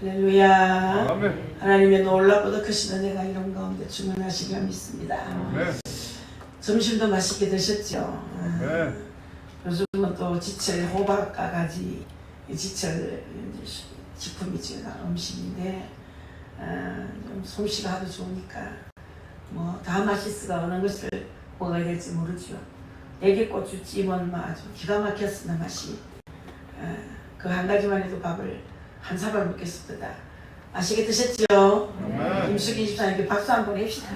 할렐루야. 아멘. 하나님의 놀랍고도 크신 은혜가 이런 가운데 충만하시리라 믿습니다. 아멘. 점심도 맛있게 드셨죠? 아멘. 요즘은 또 지철 호박과 가지 지철 식품이죠. 음식인데 좀 솜씨가 하도 좋으니까 뭐 다 맛있어가 어느 것을 먹어야 될지 모르죠. 애기고추찜은 아주 기가 막혔으나 맛이 그 한 가지만 해도 밥을 한 사발 먹겠습니다. 맛있게 드셨죠? 김숙인 집사님께 박수 한번 해봅시다.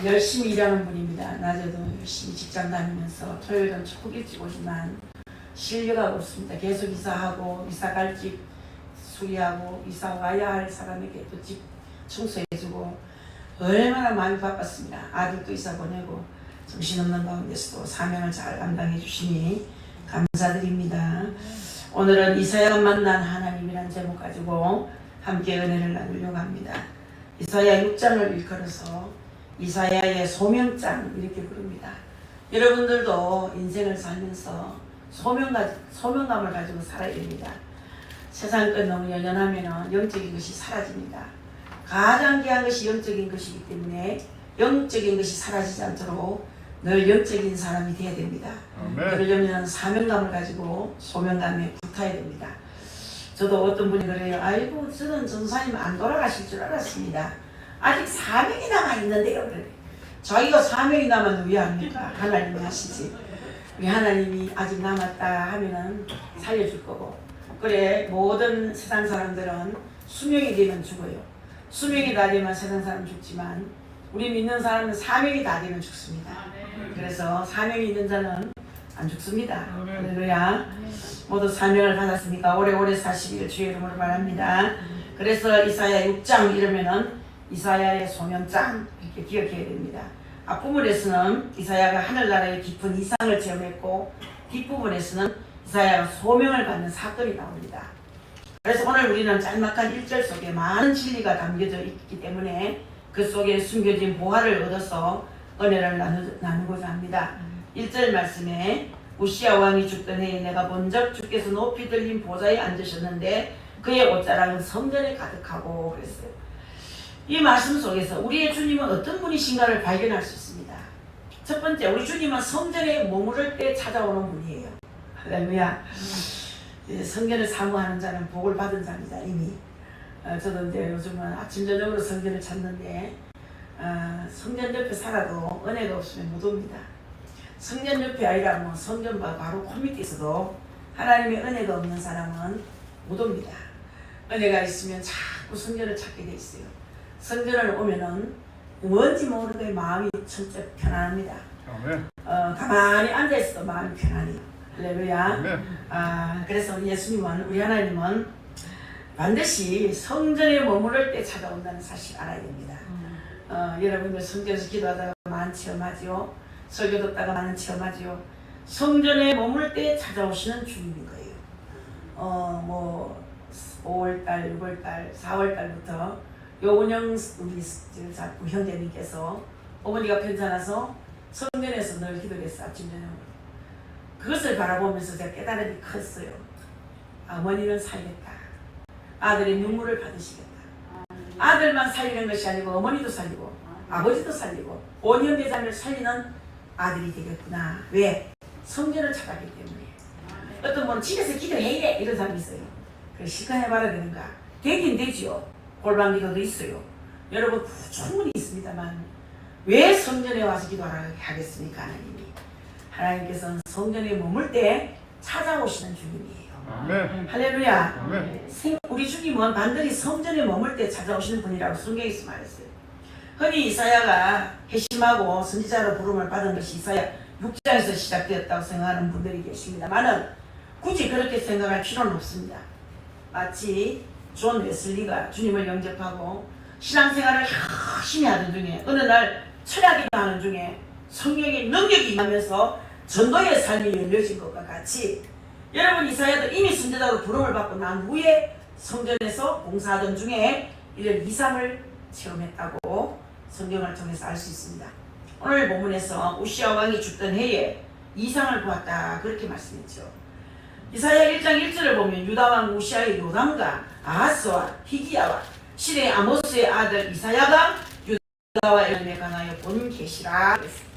열심히 일하는 분입니다. 낮에도 열심히 직장 다니면서 토요일은 조금 일찍 오지만 실력가 없습니다. 계속 이사하고 이사 갈 집 수리하고 이사 와야 할 사람에게 또 집 청소해주고 얼마나 많이 바빴습니다. 아들도 이사 보내고 정신없는 가운데서도 사명을 잘 감당해 주시니 감사드립니다. 오늘은 이사야가 만난 하나님이라는 제목 가지고 함께 은혜를 나누려고 합니다. 이사야 6장을 일컬어서 이사야의 소명장 이렇게 부릅니다. 여러분들도 인생을 살면서 소명감을 가지고 살아야 됩니다. 세상 끝 너무 연연하면 영적인 것이 사라집니다. 가장 귀한 것이 영적인 것이기 때문에 영적인 것이 사라지지 않도록 늘 영적인 사람이 되어야 됩니다. 그러려면 사명감을 가지고 소명감에 붙어야 됩니다. 저도 어떤 분이 그래요. 아이고 저는 전사님 안 돌아가실 줄 알았습니다. 아직 사명이 남아있는데요. 그래. 자기가 사명이 남았는데 왜 합니까? 하나님이 하시지. 우리 하나님이 아직 남았다 하면은 살려줄 거고, 그래 모든 세상 사람들은 수명이 되면 죽어요. 수명이 다 되면 세상 사람 죽지만 우리 믿는 사람은 사명이 다 되면 죽습니다. 그래서 사명이 있는 자는 안 죽습니다. 할렐루야. 모두 사명을 받았으니까 오래오래 사시길 주의 이름으로 바랍니다. 그래서 이사야 6장 이러면은 이사야의 소명장 이렇게 기억해야 됩니다. 앞부분에서는 이사야가 하늘나라의 깊은 이상을 체험했고 뒷부분에서는 이사야가 소명을 받는 사건이 나옵니다. 그래서 오늘 우리는 짤막한 1절 속에 많은 진리가 담겨져 있기 때문에 그 속에 숨겨진 보화를 얻어서 은혜를 나누고자 합니다. 1절 말씀에 우시야 왕이 죽던 해에 내가 본적 주께서 높이 들린 보좌에 앉으셨는데 그의 옷자락은 성전에 가득하고 그랬어요. 이 말씀 속에서 우리의 주님은 어떤 분이신가를 발견할 수 있습니다. 첫 번째, 우리 주님은 성전에 머무를 때 찾아오는 분이에요. 할렐루야. 성전을 사모하는 자는 복을 받은 자입니다. 이미 저도 이제 요즘은 아침 저녁으로 성전을 찾는데 성전 옆에 살아도 은혜가 없으면 못 옵니다. 성전 옆이 아니라 뭐 성전과 바로 코 밑에 있어도 하나님의 은혜가 없는 사람은 못 옵니다. 은혜가 있으면 자꾸 성전을 찾게 돼 있어요. 성전을 오면은 뭔지 모르게 마음이 진짜 편안합니다. 가만히 앉아있어도 마음이 편안해요. 할렐루야. 그래서 우리 예수님은, 우리 하나님은 반드시 성전에 머무를 때 찾아온다는 사실 알아야 됩니다. 여러분들 성전에서 기도하다가 많은 체험하죠. 설교 듣다가 많은 체험하죠. 성전에 머물 때 찾아오시는 주님인 거예요. 뭐 5월달, 6월달, 4월달부터 요은영 우리 형제님께서 어머니가 편찮아서 성전에서 늘 기도했어요. 아침 저녁으로. 그것을 바라보면서 제가 깨달음이 컸어요. 어머니는 살겠다. 아들의 눈물을 받으시겠다. 아들만 살리는 것이 아니고 어머니도 살리고 아버지도 살리고 5년 대장을 살리는 아들이 되겠구나. 왜? 성전을 찾았기 때문에. 어떤 분은 집에서 기도해 이런 사람이 있어요. 그래 실천해봐야 되는가? 되긴 되지요. 골방기도도 있어요. 여러분 충분히 있습니다만 왜 성전에 와서 기도하겠습니까? 하나님께서는 성전에 머물 때 찾아오시는 주님이에요. 아멘. 할렐루야. 아멘. 우리 주님은 반드시 성전에 머물 때 찾아오시는 분이라고 성경에서 말했어요. 흔히 이사야가 회심하고 선지자로 부름을 받은 것이 이사야 6장에서 시작되었다고 생각하는 분들이 계십니다만은 굳이 그렇게 생각할 필요는 없습니다. 마치 존 웨슬리가 주님을 영접하고 신앙생활을 열심히 하던 중에 어느 날 철학이 하는 중에 성령의 능력이 임하면서 전도의 삶이 열려진 것과 같이 여러분 이사야도 이미 선지자로 부름을 받고 난 후에 성전에서 봉사하던 중에 이런 이상을 체험했다고 성경을 통해서 알 수 있습니다. 오늘 본문에서 우시야 왕이 죽던 해에 이상을 보았다 그렇게 말씀했죠. 이사야 1장 1절을 보면 유다 왕 우시아의 요담과 아하스와 히기야와 시레 아모스의 아들 이사야가 유다와 에돔에 관하여 본 계시라 그랬습니다.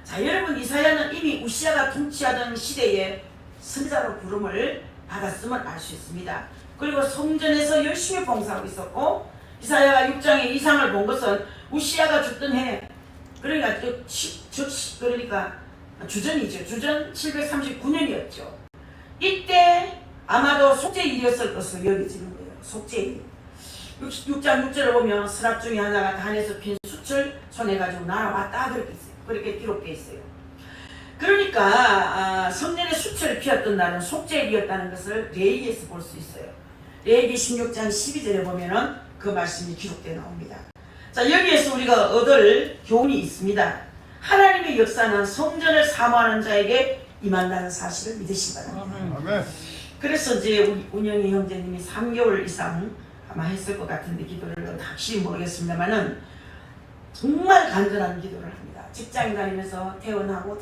자, 여러분, 이사야는 이미 우시아가 통치하던 시대에 선자로 부름을 받았음을 알 수 있습니다. 그리고 성전에서 열심히 봉사하고 있었고, 이사야가 6장의 이상을 본 것은 우시아가 죽던 해, 그러니까 주전이죠. 주전 739년이었죠. 이때 아마도 속죄일이었을 것으로 여겨지는 거예요. 속죄일. 6장 6절을 보면 스랍 중에 하나가 단에서 핀 숯을 손에 가지고 날아왔다 그렇게 기록되어 있어요. 그러니까 성전에 숯을 피웠던 날은 속죄일이었다는 것을 레위기에서 볼 수 있어요. 레위기 16장 12절에 보면은 그 말씀이 기록되어 나옵니다. 자, 여기에서 우리가 얻을 교훈이 있습니다. 하나님의 역사는 성전을 사모하는 자에게 임한다는 사실을 믿으시기 바랍니다. 아멘. 그래서 이제 우리 운영이 형제님이 3개월 이상 아마 했을 것 같은데, 기도를 확실히 모르겠습니다만은 정말 간절한 기도를 합니다. 직장 다니면서 퇴근하고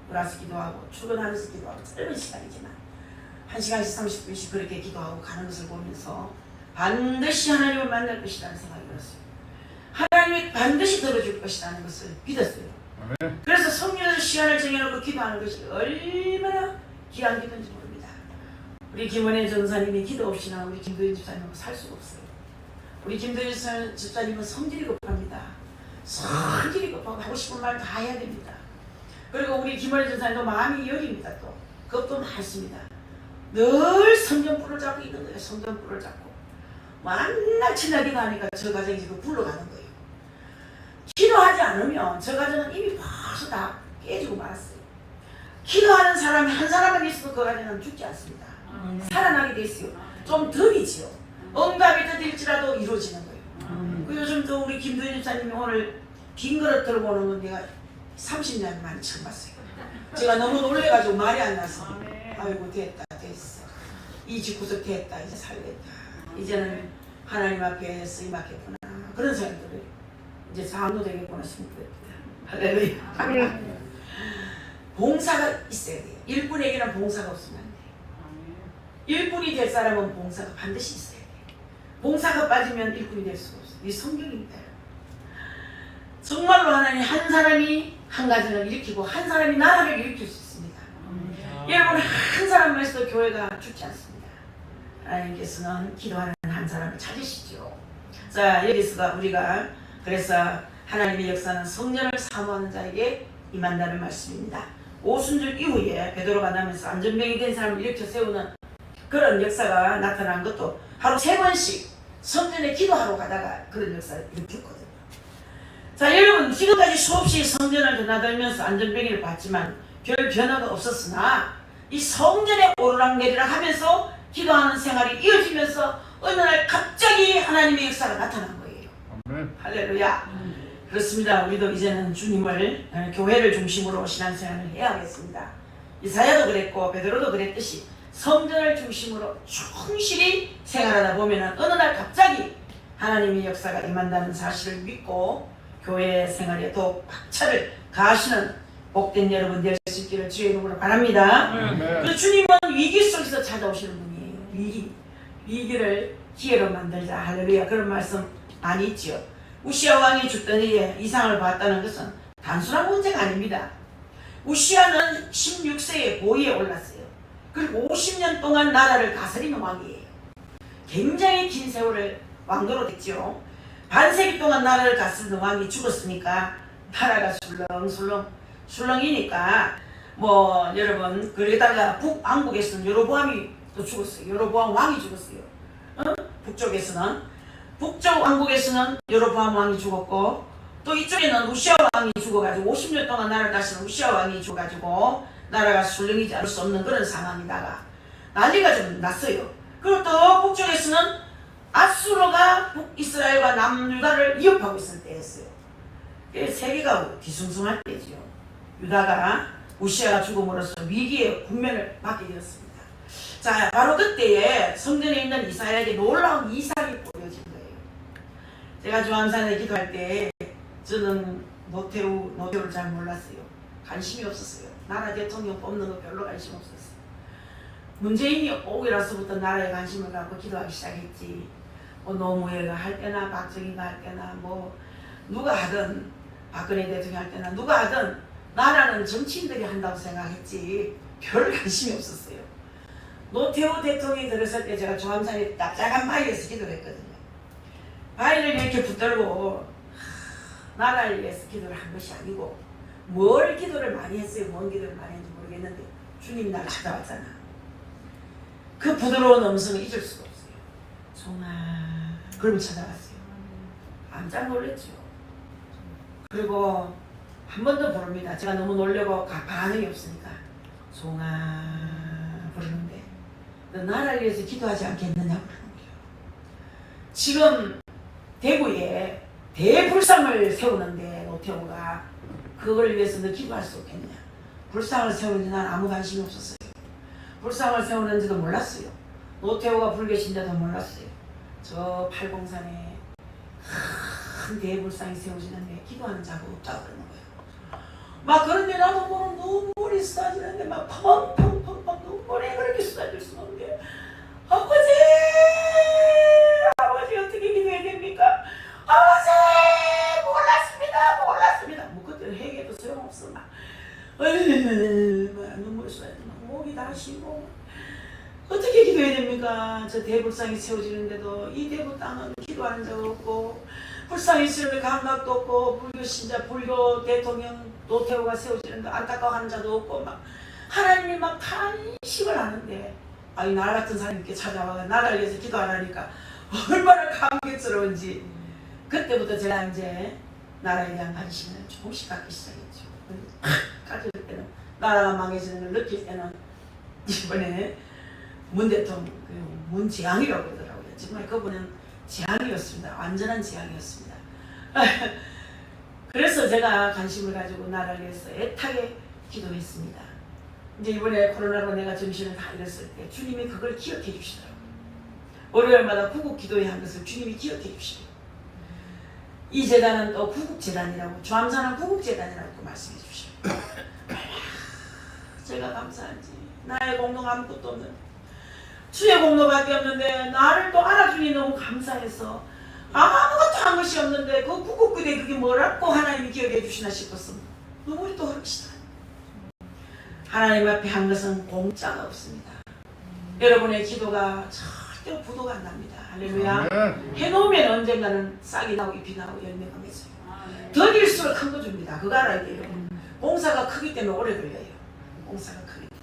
플러스 기도하고 출근하면서 기도하고 짧은 시간이지만 1시간씩 30분씩 그렇게 기도하고 가는 것을 보면서 반드시 하나님을 만날 것이라는 생각이 들었어요. 하나님이 반드시 들어줄 것이라는 것을 믿었어요. 아멘. 그래서 성령에서 시간을 정해놓고 기도하는 것이 얼마나 귀한 기도인지 모릅니다. 우리 김원혜 전사님이 기도 없이나 우리 김도현 집사님하고 살 수가 없어요. 우리 김도현 집사님은 성질이 급합니다. 성질이 급하고 하고 싶은 말 다 해야 됩니다. 그리고 우리 김원혜 전사님도 마음이 여립니다. 또 겁도 많습니다. 늘 성전불을 잡고 있는 거예요. 성전불을 잡고 만날 친하기도 하니까 저 가정이 지금 불러가는 거예요. 기도하지 않으면 저 가정은 이미 벌써 다 깨지고 말았어요. 기도하는 사람이 한 사람만 있어도 그 가정은 죽지 않습니다. 살아나게 돼 있어요. 좀 덜이지요. 응답이 더딜지라도 이루어지는 거예요. 그 요즘도 우리 김도현 집사님이 오늘 빈 그릇 들고 오는 건 내가 30년 만에 처음 봤어요. 제가 너무 놀래가지고 말이 안 나서 아이고 됐다 됐어. 이 집구석 됐다 이제 살겠다. 이제는 하나님 앞에 쓰임 받겠구나. 그런 생각이 들어요. 이제 사람도 되겠구나 싶습니다. 할렐루야. 봉사가 있어야 돼요. 일꾼에게는 봉사가 없으면 안 돼요. 일꾼이 될 사람은 봉사가 반드시 있어야 돼요. 봉사가 빠지면 일꾼이 될 수가 없어요. 이 성경입니다. 정말로 하나님 한 사람이 한 가정을 일으키고 한 사람이 나라를 일으킬 수 있습니다. 여러분, 한 사람만 있어도 교회가 죽지 않습니다. 하나님께서는 기도하는 한 사람을 찾으시죠. 자, 여기서 우리가 그래서 하나님의 역사는 성전을 사모하는 자에게 임한다는 말씀입니다. 오순절 이후에 베드로가 만나면서 안전병이 된 사람을 일으켜 세우는 그런 역사가 나타난 것도 하루 3번씩 성전에 기도하러 가다가 그런 역사를 일으켰거든요. 자, 여러분, 지금까지 수없이 성전을 드나들면서 안전병이를 봤지만 별 변화가 없었으나 이 성전에 오르락내리락 하면서 기도하는 생활이 이어지면서 어느 날 갑자기 하나님의 역사가 나타난 거예요. 아멘. 할렐루야. 그렇습니다. 우리도 이제는 주님을 교회를 중심으로 신앙생활을 해야겠습니다. 이사야도 그랬고 베드로도 그랬듯이 성전을 중심으로 충실히 생활하다 보면 어느 날 갑자기 하나님의 역사가 임한다는 사실을 믿고 교회 생활에 더욱 박차를 가하시는 복된 여러분 될 수 있기를 주의 이름으로 바랍니다. 그 주님은 위기 속에서 찾아오시는 분이에요. 위기를 기회로 만들자. 할렐루야. 그런 말씀 많이 있죠. 우시아 왕이 죽던 해에 이상을 봤다는 것은 단순한 문제가 아닙니다. 우시아는 16세에 보위에 올랐어요. 그리고 50년 동안 나라를 다스리는 왕이에요. 굉장히 긴 세월을 왕도로 됐죠. 반세기 동안 나라를 다스리는 왕이 죽었으니까 나라가 술렁이니까 여러분, 그러다가 북왕국에서는 여로보암이 또 죽었어요. 여로보암 왕이 죽었어요. 북쪽 왕국에서는 여로보암 왕이 죽었고, 또 이쪽에는 우시아 왕이 죽어가지고 50년 동안 나라를 다스리는 우시아 왕이 죽어가지고 나라가 술렁이지 않을 수 없는 그런 상황이다가 난리가 좀 났어요. 그리고 또 북쪽에서는 아수르가 북이스라엘과 남유다를 위협하고 있을 때였어요. 세계가 뒤숭숭할 때죠. 유다가 우시아가 죽음으로써 위기의 국면을 맞게 되었습니다. 자, 바로 그때에 성전에 있는 이사야에게 놀라운 이상이 보여진 거예요. 제가 주암산에 기도할 때 저는 노태우를 잘 몰랐어요. 관심이 없었어요. 나라 대통령 뽑는 거 별로 관심 없었어. 문재인이 오고 나서부터 나라에 관심을 갖고 기도하기 시작했지. 뭐 노무현이가 할 때나 박정희가 할 때나 뭐 누가 하든 박근혜 대통령 할 때나 누가 하든 나라는 정치인들이 한다고 생각했지 별 관심이 없었어요. 노태우 대통령이 들었을 때 제가 조암산에 납작한 바위에서 기도를 했거든요. 바위를 이렇게 붙들고 나라를 위해서 기도를 한 것이 아니고 뭘 기도를 많이 했어요. 뭔 기도를 많이 했는지 모르겠는데 주님이 나를 찾아왔잖아. 그 부드러운 음성을 잊을 수가 없어요. 송아 그러면 찾아왔어요. 깜짝 놀랐죠. 그리고 한 번 더 부릅니다. 제가 너무 놀려고 반응이 없으니까 송아 부르는데 너 나라를 위해서 기도하지 않겠느냐 그러는 거예요. 지금 대구에 대불상을 세우는데 노태우가 그걸 위해서 너 기도할 수 없겠느냐. 불상을 세우는데 난 아무 관심이 없었어요. 불상을 세우는지도 몰랐어요. 노태우가 불계신데도 몰랐어요. 저 팔공산에 큰 대불상이 세워지는데 기도하는 자가 없다고 그러는 거예요. 막 그런데 나도 모르는 눈물이 쏟아지는데 막 펑펑펑펑 눈물이 그렇게 쏟아질 수는 없는데 아버지 어떻게 기도해야 됩니까? 아버지 몰랐습니다. 뭐 그때는 회개도 소용없어 막 눈물이 쏟아지고 막 목이 다 쉬고 어떻게 기도해야 됩니까? 저 대불상이 세워지는데도 이 대구 땅은 기도하는 자가 없고 불상이 있으면 감각도 없고 불교 신자 불교 대통령 노태우가 세워지는데 안타까워하는 자도 없고 막 하나님이 막 탄식을 하는데 아이 나 같은 사람께 찾아와 나라를 위해서 기도하라니까 얼마나 감격스러운지 그때부터 제가 이제 나라에 대한 관심을 조금씩 갖기 시작했죠. 가질 때는 나라가 망해지는 걸 느낄 때는 이번에 문 대통령 문재앙이라고 그러더라고요. 정말 그분은 재앙이었습니다. 완전한 재앙이었습니다. 그래서 제가 관심을 가지고 나라를 위해서 애타게 기도했습니다. 이제 이번에 코로나로 내가 정신을 다 잃었을 때 주님이 그걸 기억해 주시더라고요. 월요일마다 구국기도회 한 것을 주님이 기억해 주시고 이 재단은 또 구국재단이라고 조암산은 구국재단이라고 말씀해 주시고 제가 감사한지 나의 공로가 아무것도 없는데 주의 공로밖에 없는데 나를 또 알아주니 너무 감사해서 아무것도 한 것이 없는데 그 구국기도회 그게 뭐라고 하나님이 기억해 주시나 싶었어. 눈물이 또 흐르시다. 하나님 앞에 한 것은 공짜가 없습니다. 여러분의 기도가 절대 부도가 안 납니다. 할렐루야. 해놓으면 언젠가는 싹이 나고 잎이 나고 열매가 맺어요. 더딜수록 큰 거 줍니다. 그거 알아야 돼요. 공사가 크기 때문에 오래 걸려요. 공사가 크기 때문에.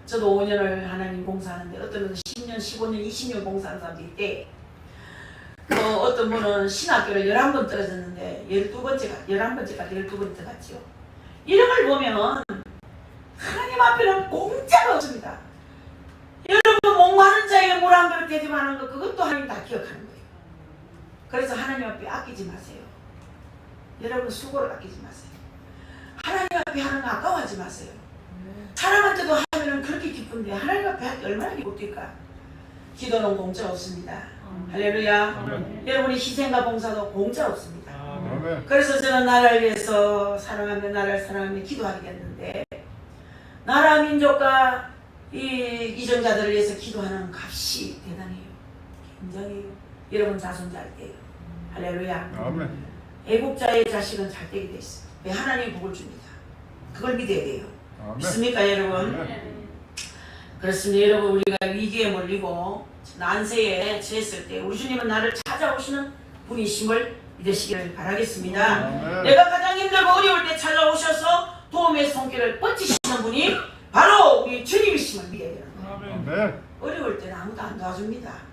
저도 5년을 하나님 공사하는데 어떤 분은 10년, 15년, 20년 공사하는 사람도 있대. 어떤 분은 신학교를 11번 떨어졌는데 11번째까지 12번 들어갔지요. 이런 걸 보면 하나님 앞에는 공짜가 없습니다. 여러분 목마른 자에게 물 한 그릇 대접하는 거 그것도 하나님 다 기억하는 거예요. 그래서 하나님 앞에 아끼지 마세요. 여러분 수고를 아끼지 마세요. 하나님 앞에 하는 거 아까워하지 마세요. 사람한테도 하면 그렇게 기쁜데 하나님 앞에 할 때 얼마나 기쁠까. 기도는 공짜 없습니다. 할렐루야. 여러분의 희생과 봉사도 공짜 없습니다. 그래서 저는 나라를 위해서 사랑하며 나라를 사랑하며 기도하게 됐는데 나라 민족과 이 이정자들을 위해서 기도하는 값이 대단해요. 굉장해요. 여러분 자손잘 때요. 할렐루야. 아멘. 애국자의 자식은 잘 되게 돼 있어요. 왜 하나님이 복을 줍니다. 그걸 믿어야 돼요. 아멘. 믿습니까 여러분? 아멘. 그렇습니다. 여러분 우리가 위기에 몰리고 난세에 처했을 때 우리 주님은 나를 찾아오시는 분이심을 믿으시기를 바라겠습니다. 아멘. 내가 가장 힘들고 어려울 때 찾아오셔서 도움의 손길을 뻗치시는 분이 바로 우리 주님이심을 믿어야 되는 거예요. 아멘. 어려울 때는 아무도 안 도와줍니다.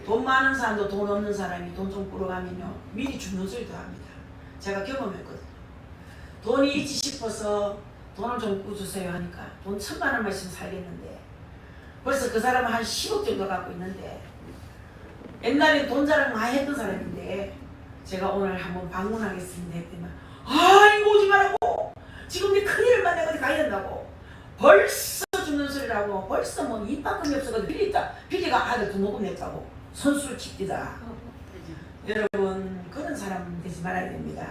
돈 많은 사람도 돈 없는 사람이 돈 좀 꾸러가면요 미리 죽는 소리도 합니다. 제가 경험했거든요. 돈이 있지 싶어서 돈을 좀 꾸주세요 하니까 돈 1000만 원만 있으면 살겠는데 벌써 그 사람은 한 10억 정도 갖고 있는데 옛날에 돈 자랑 많이 했던 사람인데 제가 오늘 한번 방문하겠습니다 했더니 이거 오지 말라고 지금 내 큰일만 내가 어디 가야 된다고 벌써 죽는 소리라고 벌써 뭐 입밖에 없어가지고 비리가 아들 등록금 냈다고 선수를 칩디다. 여러분 그런 사람 되지 말아야 됩니다.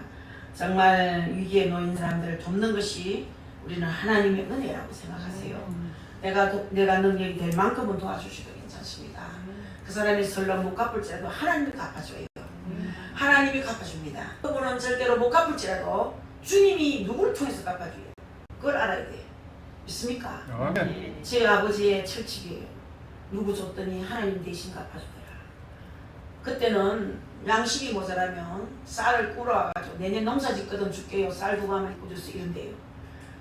정말 위기에 놓인 사람들을 돕는 것이 우리는 하나님의 은혜라고 생각하세요. 내가 능력이 될 만큼은 도와주셔도 괜찮습니다. 그 사람이 설령 못 갚을지라도 하나님이 갚아줘요. 하나님이 갚아줍니다. 그분은 절대로 못 갚을지라도 주님이 누구를 통해서 갚아줘요. 그걸 알아야 돼요. 믿습니까? 제 아버지의 철칙이에요. 누구 줬더니 하나님 대신 갚아주더라. 그때는 양식이 모자라면 쌀을 꿇어와가지고 내년 농사 짓거든 줄게요. 쌀 2가마리 꽂아서 이런데요.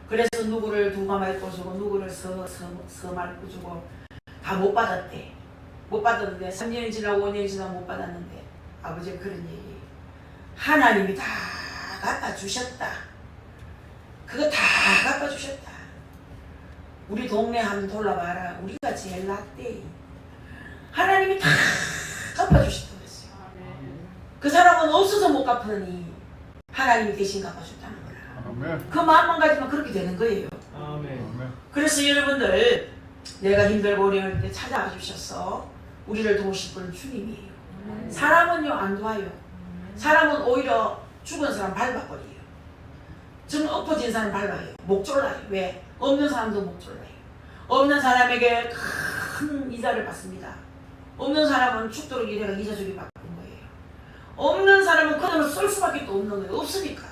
그래서 누구를 2가마리 꽂주고 누구를 서마리 꽂주고 다 못 받았대. 못 받았는데 3년이 지나고 5년이 지나고 못 받았는데 아버지가 그런 얘기예요. 하나님이 다 갚아주셨다. 그거 다 갚아주셨다. 우리 동네 한번 돌아봐라. 우리가 제일 낫대. 하나님이 다 갚아주셨다고 했어요. 그 사람은 없어서 못 갚으니 하나님이 대신 갚아줬다는 거라. 그 마음만 가지면 그렇게 되는 거예요. 그래서 여러분들 내가 힘들고 어려울 때 찾아와 주셔서 우리를 도우실 분은 주님이에요. 사람은요 안 도와요. 사람은 오히려 죽은 사람 밟아버려요. 좀 엎어진 사람 밟아요. 목 졸라요. 왜? 없는 사람도 목 졸라요. 없는 사람에게 큰 이자를 받습니다. 없는 사람은 죽도록 이래가 이자 주기 받는 거예요. 없는 사람은 그 돈을 쓸 수밖에 또 없는 거예요. 없으니까.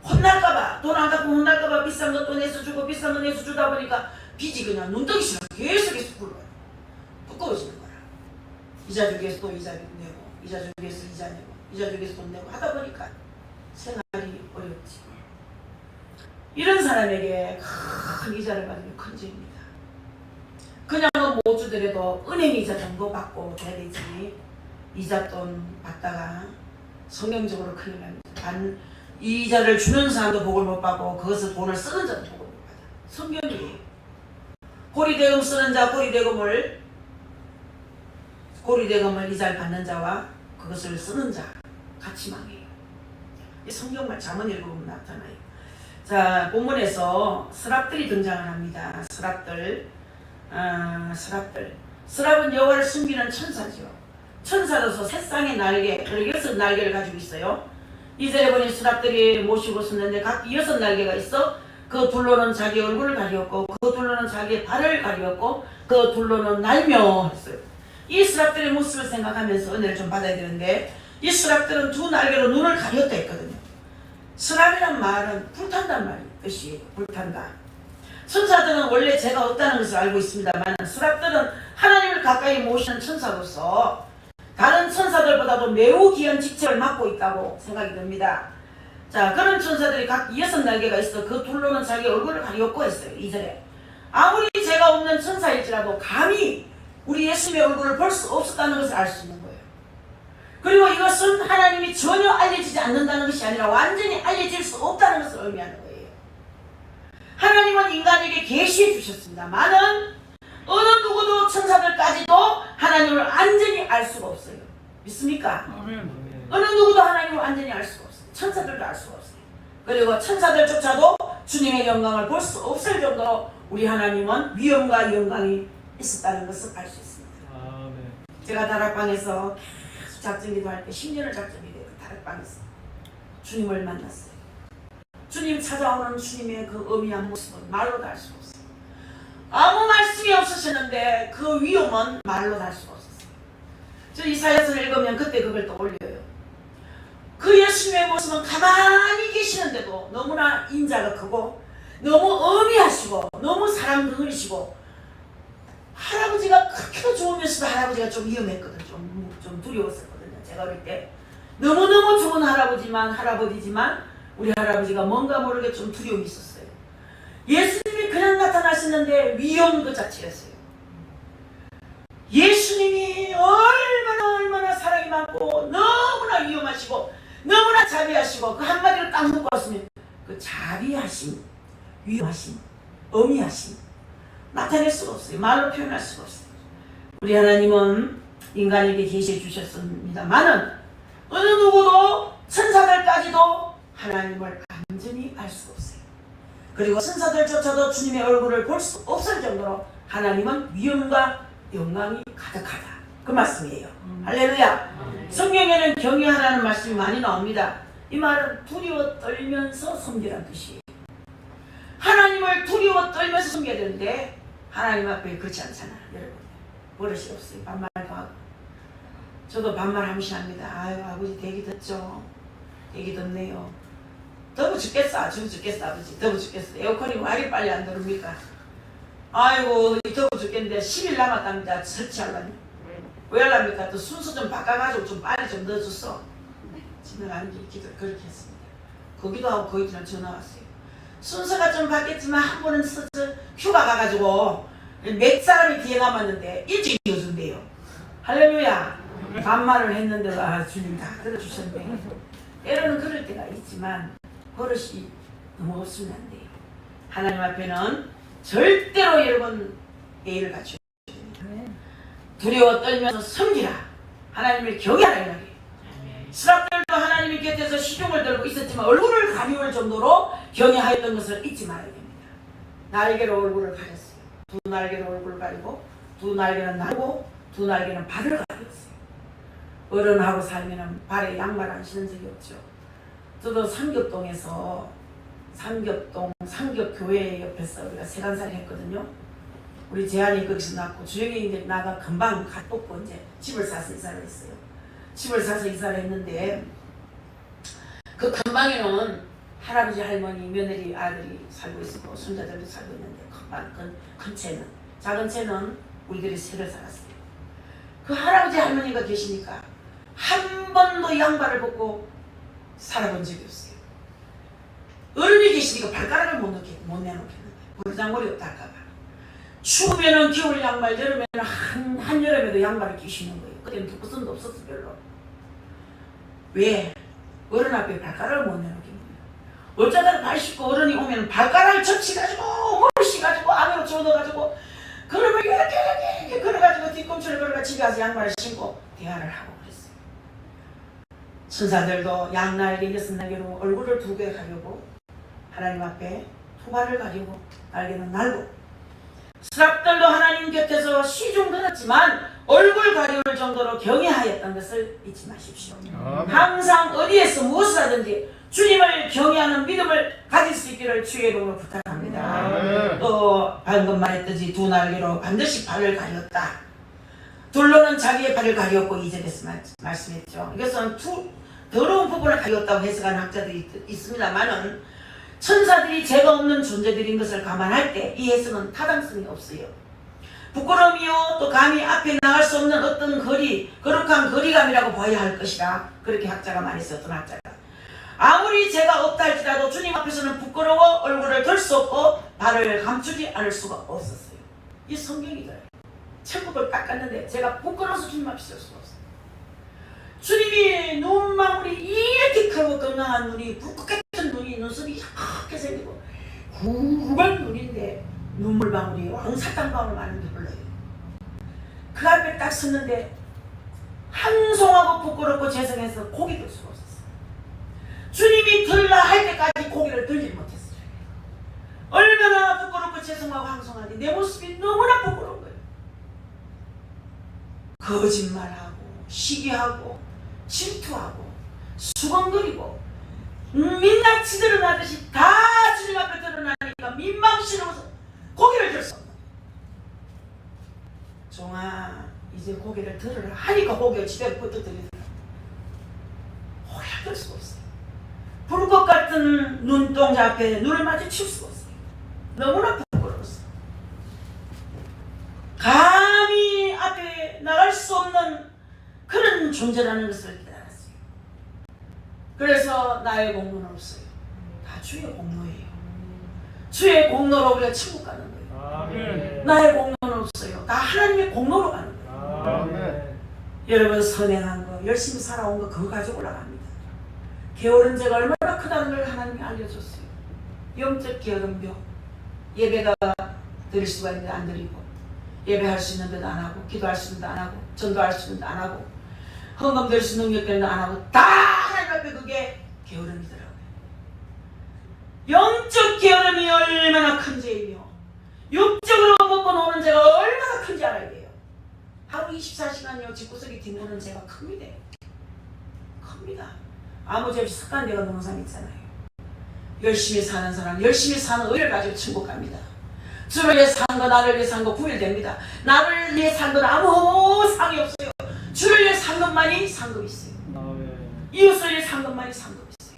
혼날까봐, 돈 안 갖고 혼날까봐 비싼 것도 내서 주고 비싼 거 내서 주다 보니까 빚이 그냥 눈덩이처럼 계속 굴러요. 두꺼워지는 거라. 이자 주기 위해서 또 이자 내고, 이자 주기 위해서 이자 내고, 이자 주기 위해서 돈 내고 하다 보니까 생활이 어렵지. 이런 사람에게 큰 이자를 받으면 큰 죄입니다. 그냥 못 주더라도 은행 이자 정도 받고 줘야 되지. 이자 돈 받다가 성경적으로 큰일 납니다. 이자를 주는 사람도 복을 못 받고 그것을 돈을 쓰는 자도 복을 못 받아. 성경이에요. 고리대금 쓰는 자, 고리대금을 이자를 받는 자와 그것을 쓰는 자 같이 망해요. 이 성경만 잘못 읽으면 나타나요. 자, 본문에서 스랍들이 등장을 합니다. 스랍들. 스랍은 여호와를 숨기는 천사죠. 천사로서 새 쌍의 날개, 그리고 6날개를 가지고 있어요. 이절에 보니 스랍들이 모시고 섰는데 각 6날개가 있어 그 둘로는 자기 얼굴을 가리었고 그 둘로는 자기의 발을 가리었고 그 둘로는 날며 했어요. 이 스랍들의 모습을 생각하면서 은혜를 좀 받아야 되는데 이 스랍들은 2날개로 눈을 가렸다 했거든요. 스랍이란 말은 불탄단 말이에요. 뜻이 불탄다. 천사들은 원래 죄가 없다는 것을 알고 있습니다만 스랍들은 하나님을 가까이 모시는 천사로서 다른 천사들보다도 매우 귀한 직책을 맡고 있다고 생각이 듭니다. 자, 그런 천사들이 각 6날개가 있어 그 둘로는 자기 얼굴을 가리었고 했어요. 2절에 아무리 죄가 없는 천사일지라도 감히 우리 예수님의 얼굴을 볼 수 없었다는 것을 알 수 있는 거예요. 그리고 이것은 하나님이 전혀 알려지지 않는다는 것이 아니라 완전히 알려질 수 없다는 것을 의미하는 거예요. 하나님은 인간에게 계시해 주셨습니다만은 어느 누구도 천사들까지도 하나님을 완전히 알 수가 없어요. 믿습니까? 어느 누구도 하나님을 완전히 알 수가 없어요. 천사들도 알 수가 없어요. 그리고 천사들조차도 주님의 영광을 볼 수 없을 정도로 우리 하나님은 위엄과 영광이 있었다는 것을 알 수 있습니다. 제가 다락방에서 계속 작정기도 할 때 10년을 작정기도해요. 다락방에서 주님을 만났어요. 주님 찾아오는 주님의 그 엄미한 모습은 말로 다 할 수가 없어요. 아무 말씀이 없으셨는데 그 위엄은 말로 다 할 수가 없었어요. 저 이사야서를 읽으면 그때 그걸 떠올려요. 그 예수님의 모습은 가만히 계시는데도 너무나 인자가 크고 너무 엄미하시고 너무 사랑 덩어리시고 할아버지가 그렇게도 좋으면서도 할아버지가 좀 위험했거든. 좀 두려웠었거든요. 제가 어릴 때 너무너무 좋은 할아버지지만 우리 할아버지가 뭔가 모르게 좀 두려움이 있었어요. 예수님이 그냥 나타나셨는데 위험 그 자체였어요. 예수님이 얼마나 사랑이 많고 너무나 위험하시고 너무나 자비하시고 그 한마디로 딱 놓고 왔으면 그 자비하심, 위험하심, 엄미하심 나타낼 수가 없어요. 말로 표현할 수가 없어요. 우리 하나님은 인간에게 계시해 주셨습니다만은 어느 누구도 천사들까지도 하나님을 완전히 알 수가 없어요. 그리고 천사들조차도 주님의 얼굴을 볼 수 없을 정도로 하나님은 위엄과 영광이 가득하다. 그 말씀이에요. 할렐루야. 성경에는 경외하라는 말씀이 많이 나옵니다. 이 말은 두려워 떨면서 섬기라는 뜻이에요. 하나님을 두려워 떨면서 섬겨야 되는데 하나님 앞에 그렇지 않잖아. 여러분 버릇이 없어요. 반말도 하고. 저도 반말 함시합니다. 아유 아버지 대기 덥죠. 대기 덥네요. 더워 죽겠어. 아주 죽겠어 아버지. 더워 죽겠어. 에어컨이 왜 이리 빨리 안 들어옵니까? 아이고 더워 죽겠는데 10일 남았답니다. 설치하려면. 왜 하랍니까? 또 순서 좀 바꿔가지고 좀 빨리 좀 넣어줬어. 지나가는 게 기도 그렇게 했습니다. 거기도 하고 거기도 전화 왔어요. 순서가 좀 바뀌었지만 한 번은 휴가 가가지고 몇 사람이 뒤에 남았는데 일찍 이어준대요. 할렐루야. 반말을 했는데도 아 주님 다 들어주셨네. 때로는 그럴 때가 있지만 버릇이 너무 없으면 안 돼요. 하나님 앞에는 절대로 여러분 예의를 갖춰야 됩니다. 두려워 떨면서 섬기라. 하나님을 경외하라 이 말이에요. 스랍들도 하나님의 곁에서 시중을 들고 있었지만 얼굴을 가리울 정도로 경외하였던 것을 잊지 말아야 됩니다. 날개로 얼굴을 가렸어요. 두 날개로 얼굴을 가리고 두 날개는 나고 두 날개는 발을 가렸어요. 어른하고 살면 발에 양말 안 신은 적이 없죠. 저도 삼겹동에서 삼겹교회 옆에서 우리가 세간살이 했거든요. 우리 재한이 거기서 낳고 주영이 이제 나가 금방 갓 뽑고 이제 집을 사서 이사를 했어요. 집을 사서 이사를 했는데 그 근방에는 할아버지 할머니 며느리 아들이 살고 있었고 손자들도 살고 있는데 큰 채는 작은 채는 우리들이 새로 살았어요. 그 할아버지 할머니가 계시니까 한 번도 양발을 벗고 살아본 적이 없어요. 어른이 계시니까 발가락을 못 내놓겠는데 버르장머리 없다 할까봐. 추우면은 겨울 양말, 여름에는 한여름에도 양말을 끼시는 거예요. 그때는 두꺼선도 없었어 별로. 왜? 어른 앞에 발가락을 못 내놓겠는 거예요. 어쩌다가 발 씻고 어른이 오면 발가락을 적시가지고 몰씨가지고 안으로 집어넣어가지고 그러면 이렇게 걸어가지고 뒤꿈치를 걸어가 집에 가서 양말을 신고 대화를 하고 그랬어요. 천사들도 양날개 6날개로 얼굴을 2개 가리고 하나님 앞에 2발을 가리고 날개는 날고 스랍들도 하나님 곁에서 시중 들었지만 얼굴 가리울 정도로 경외하였던 것을 잊지 마십시오. 항상 어디에서 무엇을 하든지 주님을 경외하는 믿음을 가질 수 있기를 주의 이름으로 부탁합니다. 또 방금 말했듯이 2 날개로 반드시 발을 가렸다. 둘로는 자기의 발을 가렸고 2절에서 말씀했죠. 이것은 더러운 부분을 가렸다고 해석하는 학자들이 있습니다만은 천사들이 죄가 없는 존재들인 것을 감안할 때 이 해석은 타당성이 없어요. 부끄러움이요 또 감히 앞에 나갈 수 없는 어떤 거룩한 거리감이라고 봐야 할 것이다. 그렇게 학자가 말했어요. 어떤 학자가. 아무리 죄가 없다 할지라도 주님 앞에서는 부끄러워 얼굴을 들 수 없고 발을 감추지 않을 수가 없었어요. 이 성경이더라고요. 천국을 닦았는데 제가 부끄러워서 주님 앞에 설 수가 없어요. 주님이 눈망울이 이렇게 크고 건강한 눈이 붉게 같은 눈이 눈썹이 이렇게 생기고 굵은 눈인데 눈물방울이 왕사탕방울 많은 게 흘러요. 그 앞에 딱 섰는데 한송하고 부끄럽고 죄송해서 고개 들 수가 없었어요. 주님이 들라 할 때까지 고개를 들지 못했어요. 얼마나 부끄럽고 죄송하고 항송한데 내 모습이 너무나 부끄러운 거예요. 거짓말하고 시기하고 질투하고 수건거리고 민낯이 드러나듯이 다 주님 앞에 드러나니까 민망스러워서 고개를 들 수 없는 거예요. 종아 이제 고개를 들으라 하니까 고개를 지대로 뻗어들이더라고요. 고개를 들 수가 없어요. 불꽃 같은 눈동자 앞에 눈을 마주칠 수가 없어요. 너무나 부끄러웠어요. 감히 앞에 나갈 수 없는 그런 존재라는 것을 깨달았어요. 그래서 나의 공로는 없어요. 다 주의 공로예요. 주의 공로로 우리가 천국 가는 거예요. 아멘. 나의 공로는 없어요. 다 하나님의 공로로 가는 거예요. 아멘. 여러분 선행한 거 열심히 살아온 거 그거 가지고 올라갑니다. 게으른 죄가 얼마나 크다는 걸 하나님이 알려줬어요. 영적 게으름교 예배가 드릴 수가 있는데 안 드리고 예배할 수 있는데도 안 하고 기도할 수 있는데 안 하고 전도할 수 있는데 안 하고 헌금 될 수 있는 능력들도 안 하고 다 하나님 앞에 그게 게으름이더라고요. 영적 게으름이 얼마나 큰 죄이며 육적으로 먹고 노는 죄가 얼마나 큰지 알아야 돼요. 하루 24시간요 집구석에 뒹구는 죄가 큽니다. 큽니다. 아무 죄 없이 습관되어 노는 사람 있잖아요. 열심히 사는 사람, 열심히 사는 의를 가지고 천국 갑니다. 주를 위해 산 거, 나를 위해 산 거 구별됩니다. 나를 위해 산 건 아무 상이 없어요. 주를 위해 산 것만이 상급이 있어요. 이웃을 위해 산 것만이 상급이 있어요.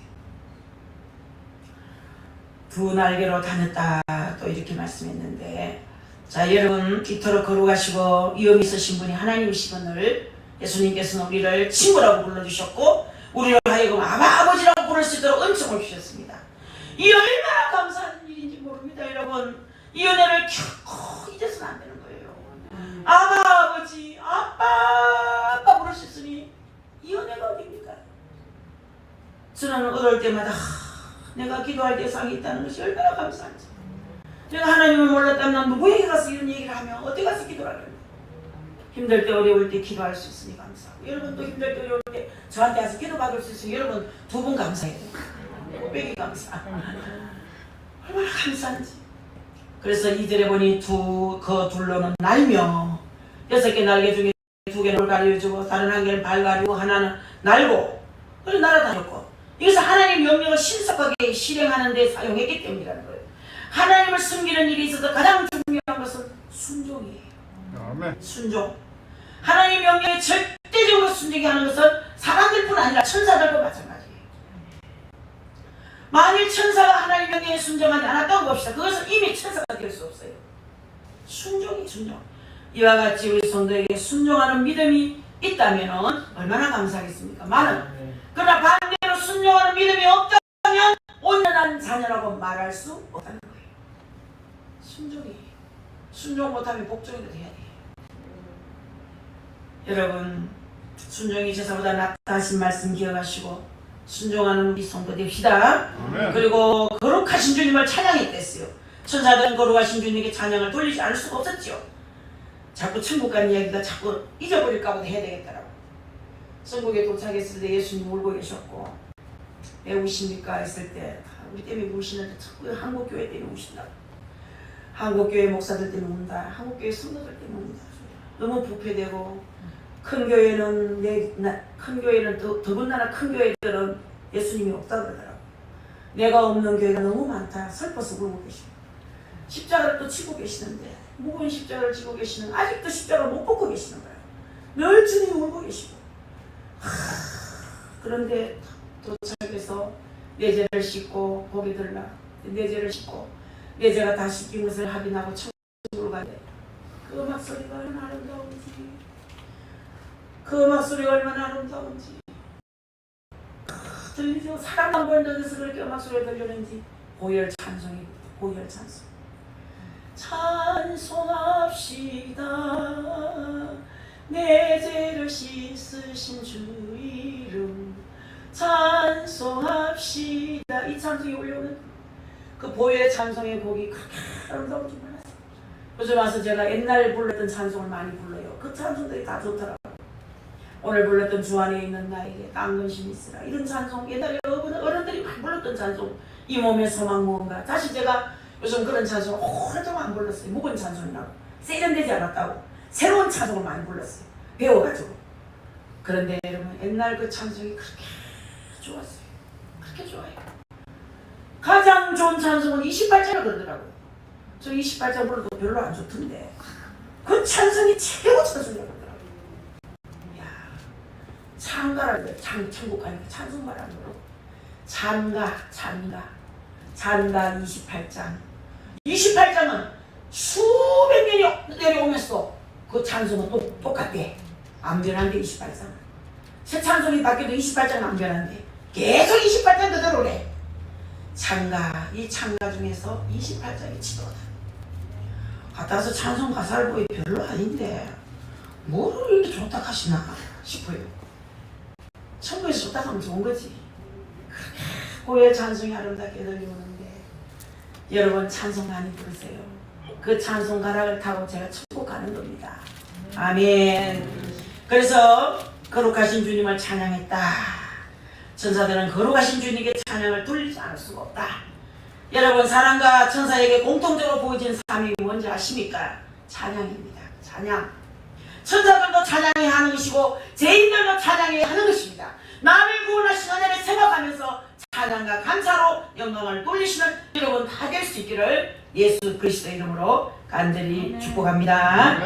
두 날개로 다녔다 또 이렇게 말씀했는데, 자 여러분 이토록 거룩하시고 위엄 있으신 분이 하나님이시건을 예수님께서는 우리를 친구라고 불러주셨고 우리를 하여금 아버지라고 부를 수 있도록 은총을 주셨습니다. 이 얼마나 감사한 일인지 모릅니다. 여러분 이 은혜를 결코 잊어서는 안 되는 거예요. 아버지 아빠 부를 수 있으니 이 은혜가 어디입니까? 저는 어떨 때마다 내가 기도할 대상이 있다는 것이 얼마나 감사한지. 내가 하나님을 몰랐다면 누구에게 가서 이런 얘기를 하면 어디 가서 기도를 하려고. 힘들 때 어려울 때 기도할 수 있으니 감사하고, 여러분도 힘들 때 어려울 때 저한테 와서 기도 받을 수 있으니 여러분 두 분 감사해요. 빼기 감사. 얼마나 감사한지. 그래서 2절에 보니 그 둘로는 날며 6개 날개 중에 2개는 가려주고 다른 1개는 발 가리고 하나는 날고 그리고 날아다녔고, 이것은 하나님 명령을 신속하게 실행하는 데 사용했기 때문이라는 거예요. 하나님을 숨기는 일이 있어서 가장 중요한 것은 순종이에요. 아멘. 순종. 하나님 명령에 절대적으로 순종하게 하는 것은 사람들뿐 아니라 천사들도 마찬가지예요. 만일 천사가 하나님 명령에 순종하지 않았다고 봅시다. 그것은 이미 천사가 될 수 없어요. 순종이 순종. 이와 같이 우리 성도에게 순종하는 믿음이 있다면 얼마나 감사하겠습니까? 많은. 그러나 반대로 순종하는 믿음이 없다면 온전한 자녀라고 말할 수 없다는 거예요. 순종이. 순종 못하면 복종이라도 해야 돼요. 여러분 순종이 제사보다 낫다 하신 말씀 기억하시고 순종하는 우리 성도 됩시다. 그리고 거룩하신 주님을 찬양했댔어요. 천사들은 거룩하신 주님께 찬양을 돌리지 않을 수가 없었죠. 자꾸 천국 가는 이야기가 자꾸 잊어버릴까 보다 해야 되겠더라고. 천국에 도착했을 때 예수님 울고 계셨고 왜 우십니까 했을 때 우리 때문에 우시는데 자꾸 한국교회 때문에 우신다고. 한국교회 목사들 때문에 운다. 한국교회 성도들 때문에 운다. 너무 부패되고 큰 교회는 더군다나 큰 교회들은 예수님이 없다 그러더라고. 내가 없는 교회가 너무 많다. 슬퍼서 울고 계시고 십자가를 또 치고 계시는데 무거운 십자가를 지고 계시는 아직도 십자가를 못 벗고 계시는 거예요. 늘 주님이 울고 계시고 그런데 도착해서 내 죄를 씻고 고개 들라 내 죄를 씻고 내 죄가 다 씻긴 것을 확인하고 천국으로 가는데 그 음악소리가 얼마나 아름다운지 그 음악소리가 얼마나 아름다운지 들리죠? 사람 안 보이는 데서 그렇게 음악소리가 들리는지 고열 찬송이 고열 찬송 찬송합시다 내 죄를 씻으신 주 이름 찬송합시다. 이 찬송이 올려오는 그 보혈의 찬송의 곡이 그렇게 아름다운지 몰랐어요. 요즘 와서 제가 옛날 불렀던 찬송을 많이 불러요. 그 찬송들이 다 좋더라고요. 오늘 불렀던 주 안에 있는 나에게 딴근심 있으라 이런 찬송 옛날에 어른들이 많이 불렀던 찬송 이 몸의 소망 무언가 다시 제가 요즘 그런 찬송을 오랫동안 안 불렀어요. 묵은 찬송이라고 세련되지 않았다고 새로운 찬송을 많이 불렀어요. 배워가지고. 그런데 여러분 옛날 그 찬송이 그렇게 좋았어요. 그렇게 좋아요. 가장 좋은 찬송은 28장을 그러더라고요. 저 28장 불러도 별로 안 좋던데 그 찬송이 최고 찬송이라고 그러더라고요. 이야, 찬가라는 거예요. 천국 가니까 찬송가라는 거로 찬가 28장 28장은 수백 년이 내려오면서 그 찬송은 또 똑같대. 안 변한데 28장 새 찬송이 바뀌어도 28장은 안 변한데 계속 28장 그대로래. 찬가 이 찬가 중에서 28장이 치도다. 같아서 찬송 가사를 보기 별로 아닌데 뭐를 이렇게 좋다 하시나 싶어요. 천국에서 좋다 하면 좋은 거지. 고의 찬송이 아름답게 들려오는데 여러분 찬송 많이 부르세요. 그 찬송 가락을 타고 제가 천국 가는 겁니다. 아멘. 그래서 거룩하신 주님을 찬양했다. 천사들은 거룩하신 주님께 찬양을 돌리지 않을 수가 없다. 여러분 사람과 천사에게 공통적으로 보여진 삶이 뭔지 아십니까? 찬양입니다. 찬양. 천사들도 찬양해야 하는 것이고 죄인들도 찬양해야 하는 것입니다. 나를 구원하신 은혜를 생각하면서 찬양과 감사로 영광을 돌리시는 여러분 다 될 수 있기를 예수 그리스도 이름으로 간절히 축복합니다.